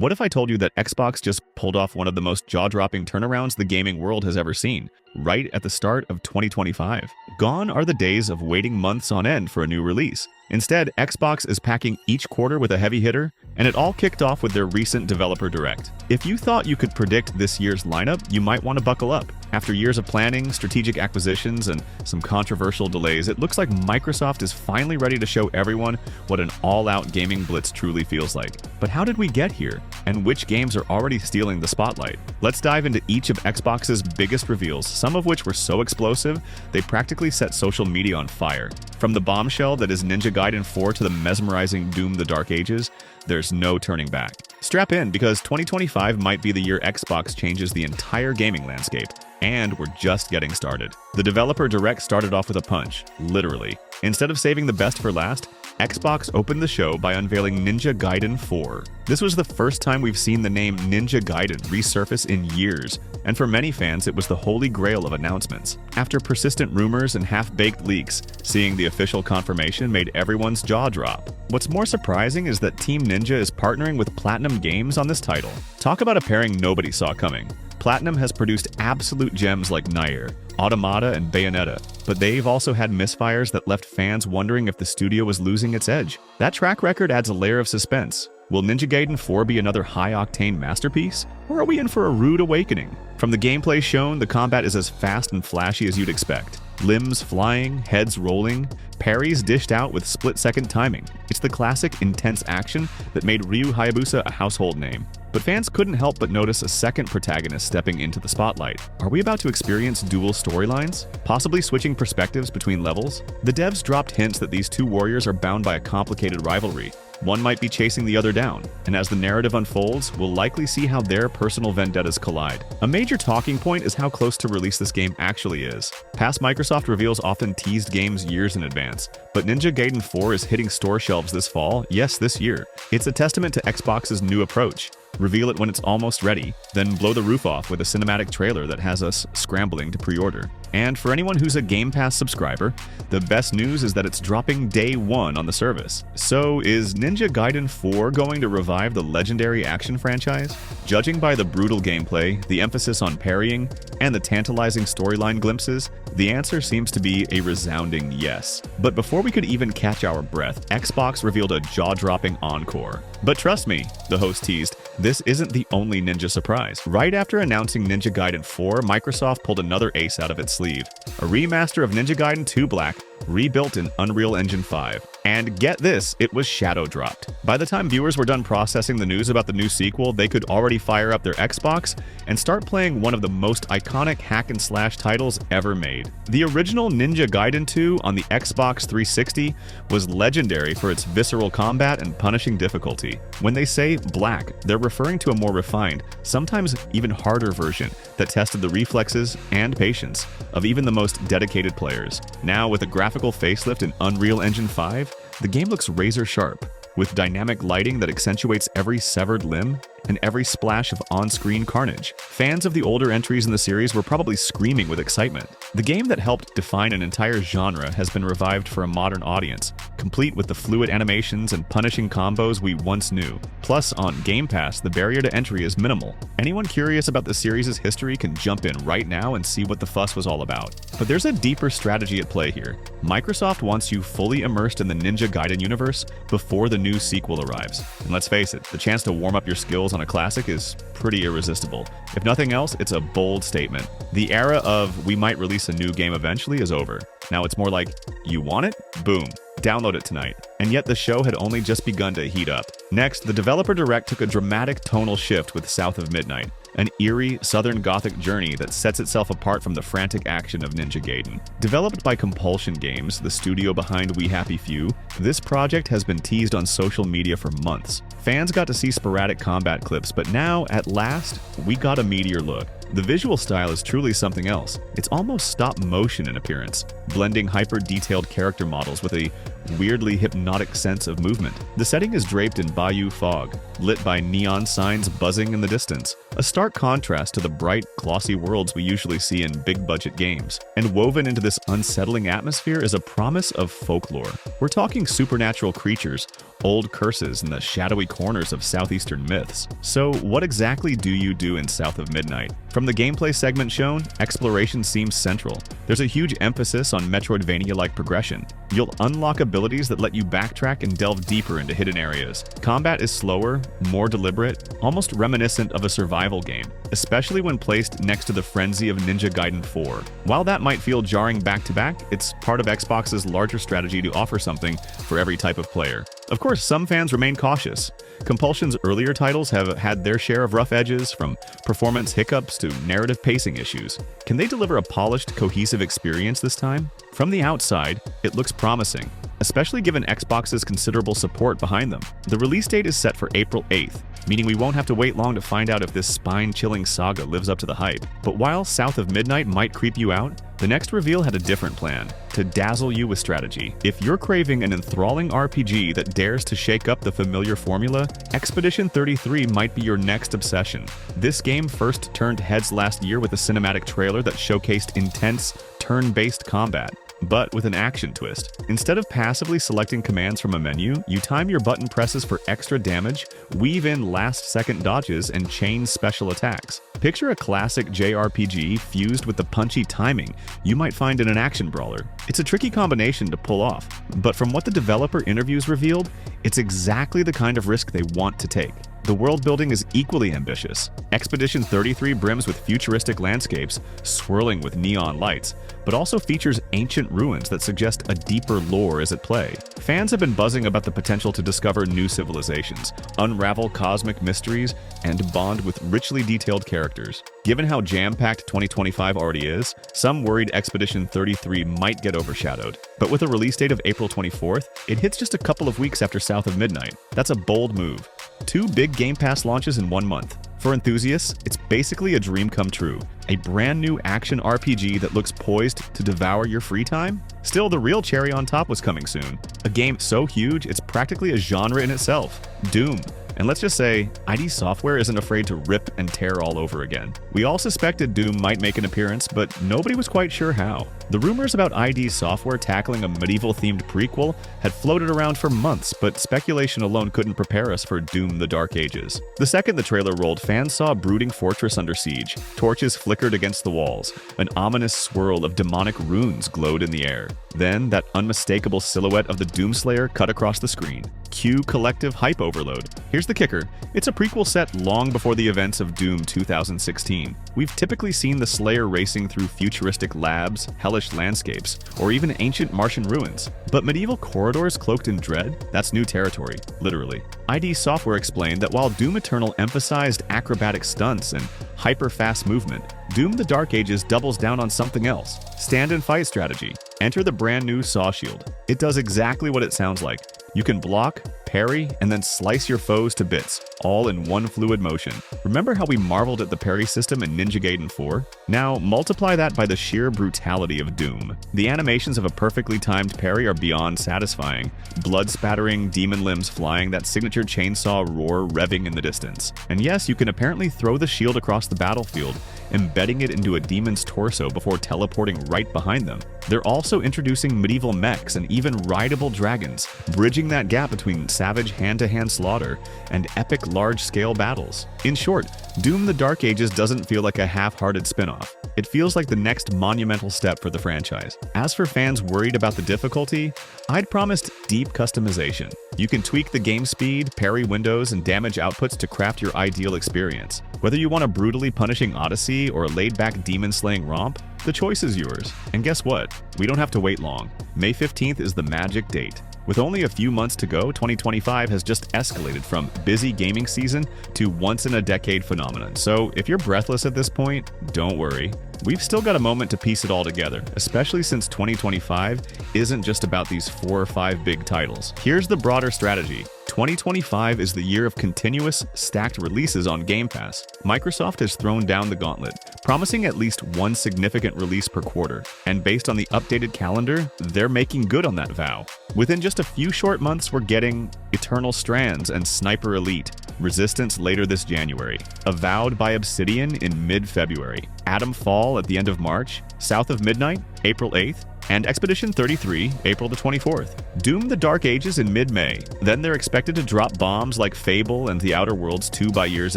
What if I told you that Xbox just pulled off one of the most jaw-dropping turnarounds the gaming world has ever seen, right at the start of 2025? Gone are the days of waiting months on end for a new release. Instead, Xbox is packing each quarter with a heavy hitter, and it all kicked off with their recent Developer Direct. If you thought you could predict this year's lineup, you might want to buckle up. After years of planning, strategic acquisitions, and some controversial delays, it looks like Microsoft is finally ready to show everyone what an all-out gaming blitz truly feels like. But how did we get here? And which games are already stealing the spotlight? Let's dive into each of Xbox's biggest reveals, some of which were so explosive, they practically set social media on fire. From the bombshell that is Ninja Gaiden 4 to the mesmerizing Doom: The Dark Ages, there's no turning back. Strap in, because 2025 might be the year Xbox changes the entire gaming landscape. And we're just getting started. The Developer Direct started off with a punch, literally. Instead of saving the best for last, Xbox opened the show by unveiling Ninja Gaiden 4. This was the first time we've seen the name Ninja Gaiden resurface in years, and for many fans it was the holy grail of announcements. After persistent rumors and half-baked leaks, seeing the official confirmation made everyone's jaw drop. What's more surprising is that Team Ninja is partnering with Platinum Games on this title. Talk about a pairing nobody saw coming. Platinum has produced absolute gems like Nier, Automata, and Bayonetta, but they've also had misfires that left fans wondering if the studio was losing its edge. That track record adds a layer of suspense. Will Ninja Gaiden 4 be another high-octane masterpiece, or are we in for a rude awakening? From the gameplay shown, the combat is as fast and flashy as you'd expect. Limbs flying, heads rolling, parries dished out with split-second timing. It's the classic, intense action that made Ryu Hayabusa a household name. But fans couldn't help but notice a second protagonist stepping into the spotlight. Are we about to experience dual storylines? Possibly switching perspectives between levels? The devs dropped hints that these two warriors are bound by a complicated rivalry. One might be chasing the other down, and as the narrative unfolds, we'll likely see how their personal vendettas collide. A major talking point is how close to release this game actually is. Past Microsoft reveals often teased games years in advance, but Ninja Gaiden 4 is hitting store shelves this fall, yes, this year. It's a testament to Xbox's new approach. Reveal it when it's almost ready, then blow the roof off with a cinematic trailer that has us scrambling to pre-order. And for anyone who's a Game Pass subscriber, the best news is that it's dropping day one on the service. So is Ninja Gaiden 4 going to revive the legendary action franchise? Judging by the brutal gameplay, the emphasis on parrying, and the tantalizing storyline glimpses, the answer seems to be a resounding yes. But before we could even catch our breath, Xbox revealed a jaw-dropping encore. But trust me, the host teased, this isn't the only Ninja surprise. Right after announcing Ninja Gaiden 4, Microsoft pulled another ace out of its sleeve. A remaster of Ninja Gaiden 2 Black, rebuilt in Unreal Engine 5. And get this, it was shadow dropped. By the time viewers were done processing the news about the new sequel, they could already fire up their Xbox and start playing one of the most iconic hack-and-slash titles ever made. The original Ninja Gaiden 2 on the Xbox 360 was legendary for its visceral combat and punishing difficulty. When they say black, they're referring to a more refined, sometimes even harder version that tested the reflexes and patience of even the most dedicated players. Now, with a graphical facelift in Unreal Engine 5, the game looks razor sharp, with dynamic lighting that accentuates every severed limb and every splash of on-screen carnage. Fans of the older entries in the series were probably screaming with excitement. The game that helped define an entire genre has been revived for a modern audience, complete with the fluid animations and punishing combos we once knew. Plus, on Game Pass, the barrier to entry is minimal. Anyone curious about the series' history can jump in right now and see what the fuss was all about. But there's a deeper strategy at play here. Microsoft wants you fully immersed in the Ninja Gaiden universe before the new sequel arrives. And let's face it, the chance to warm up your skills on a classic is pretty irresistible. If nothing else, it's a bold statement. The era of we might release a new game eventually is over. Now it's more like, you want it? Boom. Download it tonight. And yet the show had only just begun to heat up. Next, the Developer Direct took a dramatic tonal shift with South of Midnight, an eerie, southern gothic journey that sets itself apart from the frantic action of Ninja Gaiden. Developed by Compulsion Games, the studio behind We Happy Few, this project has been teased on social media for months. Fans got to see sporadic combat clips, but now, at last, we got a meatier look. The visual style is truly something else. It's almost stop-motion in appearance, blending hyper-detailed character models with a weirdly hypnotic sense of movement. The setting is draped in bayou fog, lit by neon signs buzzing in the distance, a stark contrast to the bright, glossy worlds we usually see in big-budget games. And woven into this unsettling atmosphere is a promise of folklore. We're talking supernatural creatures, old curses in the shadowy corners of southeastern myths. So what exactly do you do in South of Midnight? From the gameplay segment shown, exploration seems central. There's a huge emphasis on Metroidvania-like progression. You'll unlock abilities that let you backtrack and delve deeper into hidden areas. Combat is slower, more deliberate, almost reminiscent of a survival game, especially when placed next to the frenzy of Ninja Gaiden 4. While that might feel jarring back-to-back, it's part of Xbox's larger strategy to offer something for every type of player. Of course, some fans remain cautious. Compulsion's earlier titles have had their share of rough edges, from performance hiccups to narrative pacing issues. Can they deliver a polished, cohesive experience this time? From the outside, it looks promising, especially given Xbox's considerable support behind them. The release date is set for April 8th, meaning we won't have to wait long to find out if this spine-chilling saga lives up to the hype. But while South of Midnight might creep you out, the next reveal had a different plan: to dazzle you with strategy. If you're craving an enthralling RPG that dares to shake up the familiar formula, Expedition 33 might be your next obsession. This game first turned heads last year with a cinematic trailer that showcased intense, turn-based combat, but with an action twist. Instead of passively selecting commands from a menu, you time your button presses for extra damage, weave in last-second dodges, and chain special attacks. Picture a classic JRPG fused with the punchy timing you might find in an action brawler. It's a tricky combination to pull off, but from what the developer interviews revealed, it's exactly the kind of risk they want to take. The world building is equally ambitious. Expedition 33 brims with futuristic landscapes swirling with neon lights, but also features ancient ruins that suggest a deeper lore is at play. Fans have been buzzing about the potential to discover new civilizations, unravel cosmic mysteries, and bond with richly detailed characters. Given how jam-packed 2025 already is, some worried Expedition 33 might get overshadowed. But with a release date of April 24th, it hits just a couple of weeks after South of Midnight. That's a bold move. 2 big Game Pass launches in 1 month. For enthusiasts, it's basically a dream come true. A brand new action RPG that looks poised to devour your free time? Still, the real cherry on top was coming soon. A game so huge, it's practically a genre in itself: Doom. And let's just say, ID Software isn't afraid to rip and tear all over again. We all suspected Doom might make an appearance, but nobody was quite sure how. The rumors about ID Software tackling a medieval-themed prequel had floated around for months, but speculation alone couldn't prepare us for Doom: The Dark Ages. The second the trailer rolled, fans saw a brooding fortress under siege. Torches flickered against the walls. An ominous swirl of demonic runes glowed in the air. Then, that unmistakable silhouette of the Doomslayer cut across the screen. Cue collective hype overload. Here's the kicker: it's a prequel set long before the events of Doom 2016. We've typically seen the Slayer racing through futuristic labs, hellish landscapes, or even ancient Martian ruins. But medieval corridors cloaked in dread? That's new territory, literally. ID Software explained that while Doom Eternal emphasized acrobatic stunts and hyper-fast movement, Doom: The Dark Ages doubles down on something else: stand and fight strategy. Enter the brand new Saw Shield. It does exactly what it sounds like. You can block, parry, and then slice your foes to bits, all in one fluid motion. Remember how we marveled at the parry system in Ninja Gaiden 4? Now, multiply that by the sheer brutality of Doom. The animations of a perfectly timed parry are beyond satisfying. Blood spattering, demon limbs flying, that signature chainsaw roar revving in the distance. And yes, you can apparently throw the shield across the battlefield, embedding it into a demon's torso before teleporting right behind them. They're also introducing medieval mechs and even rideable dragons, bridging that gap between savage hand-to-hand slaughter and epic large-scale battles. In short, Doom: The Dark Ages doesn't feel like a half-hearted spin-off. It feels like the next monumental step for the franchise. As for fans worried about the difficulty, I'd promised deep customization. You can tweak the game speed, parry windows, and damage outputs to craft your ideal experience. Whether you want a brutally punishing odyssey or a laid-back demon-slaying romp, the choice is yours. And guess what? We don't have to wait long. May 15th is the magic date. With only a few months to go, 2025 has just escalated from busy gaming season to once-in-a-decade phenomenon. So if you're breathless at this point, don't worry. We've still got a moment to piece it all together, especially since 2025 isn't just about these 4 or 5 big titles. Here's the broader strategy. 2025 is the year of continuous, stacked releases on Game Pass. Microsoft has thrown down the gauntlet, promising at least one significant release per quarter. And based on the updated calendar, they're making good on that vow. Within just a few short months, we're getting Eternal Strands and Sniper Elite, Resistance later this January, Avowed by Obsidian in mid-February, Atom Fall at the end of March, South of Midnight, April 8th, and Expedition 33, April the 24th. Doom the Dark Ages in mid-May. Then they're expected to drop bombs like Fable and The Outer Worlds 2 by year's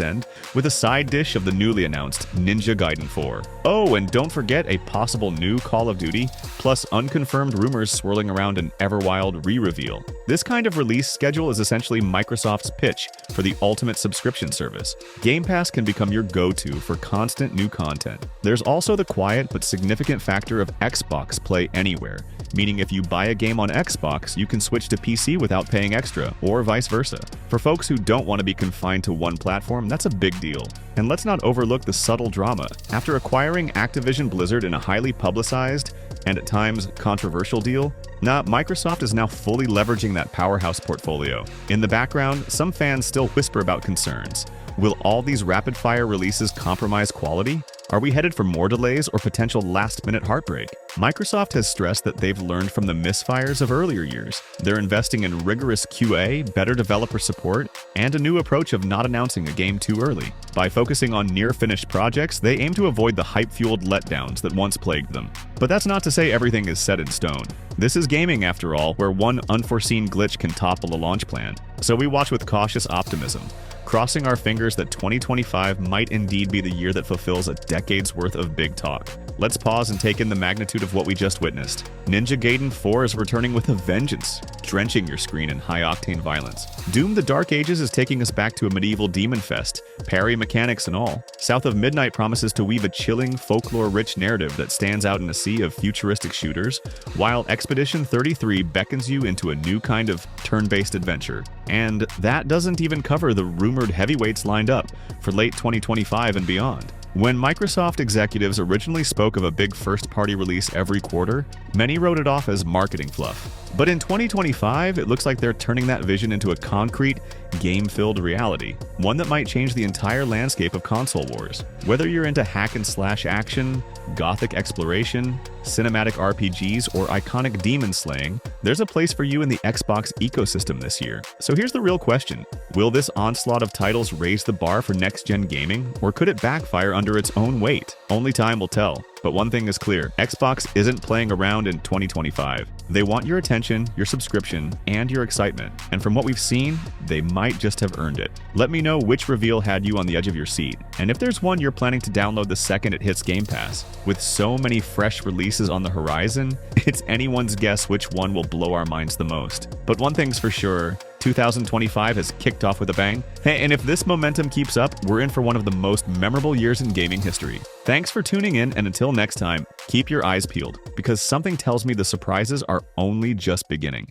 end, with a side dish of the newly announced Ninja Gaiden 4. Oh, and don't forget a possible new Call of Duty, plus unconfirmed rumors swirling around an Everwild re-reveal. This kind of release schedule is essentially Microsoft's pitch for the ultimate subscription service. Game Pass can become your go-to for constant new content. There's also the quiet but significant factor of Xbox Play Anywhere, meaning if you buy a game on Xbox, you can switch to PC without paying extra, or vice versa. For folks who don't want to be confined to one platform, that's a big deal. And let's not overlook the subtle drama. After acquiring Activision Blizzard in a highly publicized, and at times controversial deal, Microsoft is now fully leveraging that powerhouse portfolio. In the background, some fans still whisper about concerns. Will all these rapid-fire releases compromise quality? Are we headed for more delays or potential last-minute heartbreak? Microsoft has stressed that they've learned from the misfires of earlier years. They're investing in rigorous QA, better developer support, and a new approach of not announcing a game too early. By focusing on near-finished projects, they aim to avoid the hype-fueled letdowns that once plagued them. But that's not to say everything is set in stone. This is gaming, after all, where one unforeseen glitch can topple a launch plan. So we watch with cautious optimism, crossing our fingers that 2025 might indeed be the year that fulfills a decade's worth of big talk. Let's pause and take in the magnitude of what we just witnessed. Ninja Gaiden 4 is returning with a vengeance, drenching your screen in high-octane violence. Doom the Dark Ages is taking us back to a medieval demon fest, parry mechanics and all. South of Midnight promises to weave a chilling, folklore-rich narrative that stands out in a sea of futuristic shooters, while Expedition 33 beckons you into a new kind of turn-based adventure. And that doesn't even cover the rumored heavyweights lined up for late 2025 and beyond. When Microsoft executives originally spoke of a big first-party release every quarter, many wrote it off as marketing fluff. But in 2025, it looks like they're turning that vision into a concrete, game-filled reality, one that might change the entire landscape of console wars. Whether you're into hack-and-slash action, gothic exploration, cinematic RPGs, or iconic demon slaying, there's a place for you in the Xbox ecosystem this year. So here's the real question. Will this onslaught of titles raise the bar for next-gen gaming, or could it backfire under its own weight? Only time will tell. But one thing is clear, Xbox isn't playing around in 2025. They want your attention, your subscription, and your excitement. And from what we've seen, they might just have earned it. Let me know which reveal had you on the edge of your seat, and if there's one you're planning to download the second it hits Game Pass. With so many fresh releases on the horizon, it's anyone's guess which one will blow our minds the most. But one thing's for sure, 2025 has kicked off with a bang. Hey, and if this momentum keeps up, we're in for one of the most memorable years in gaming history. Thanks for tuning in, and until next time, keep your eyes peeled, because something tells me the surprises are only just beginning.